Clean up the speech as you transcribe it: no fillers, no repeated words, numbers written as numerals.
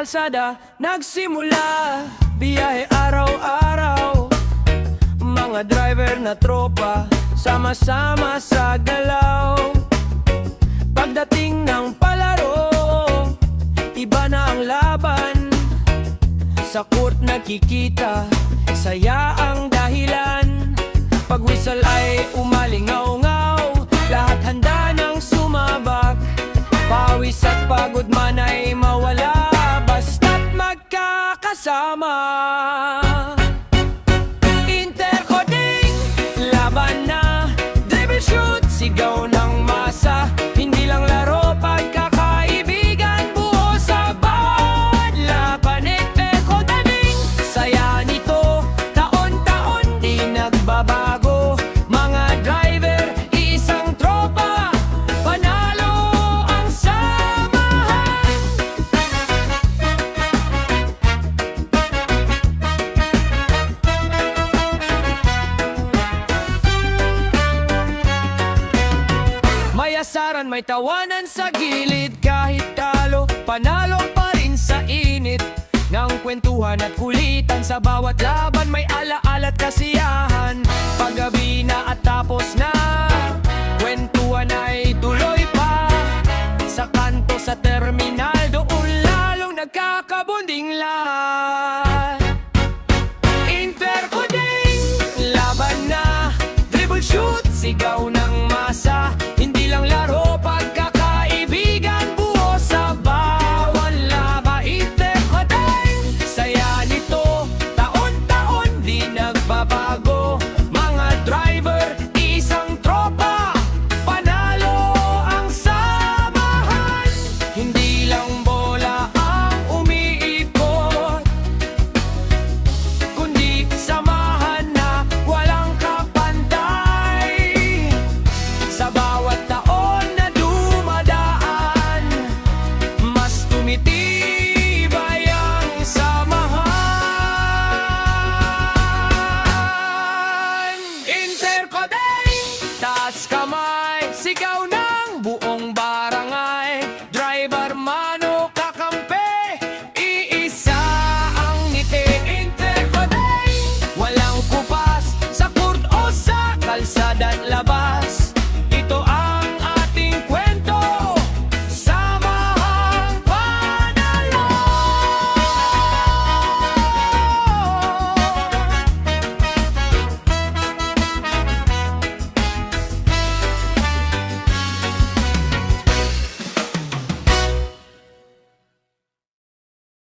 kalsada nagsimula. Biyahe araw-araw, mga driver na tropa, sama-sama sa galaw. Pagdating ng palaro, iba na ang laban. Sa court nakikita, saya ang dahilan. Pag whistle ay umalingaw-ngaw, lahat handa nang sumabak. Pawis at pagod man ay mawala, basta't magkakasama. Intercoding, laban na, dribble shoot, sigaw ng masa. Hindi lang laro, pagkakaibigan, buo sa bawat laban. Intercoding, saya nito, taon-taon di nagbabago. Mga driver, isang tropa, panalo ang samahan. May asaran, may tawanan sa gilid. Kahit talo, panalo pa rin sa init ng kwentuhan at kulitan. Sa bawat laban may alaala at kasiyahan. Paggabi na at tapos na, kwentuhan ay tuloy pa. Sa kanto, sa terminal, doon lalong nagkakabonding lahat.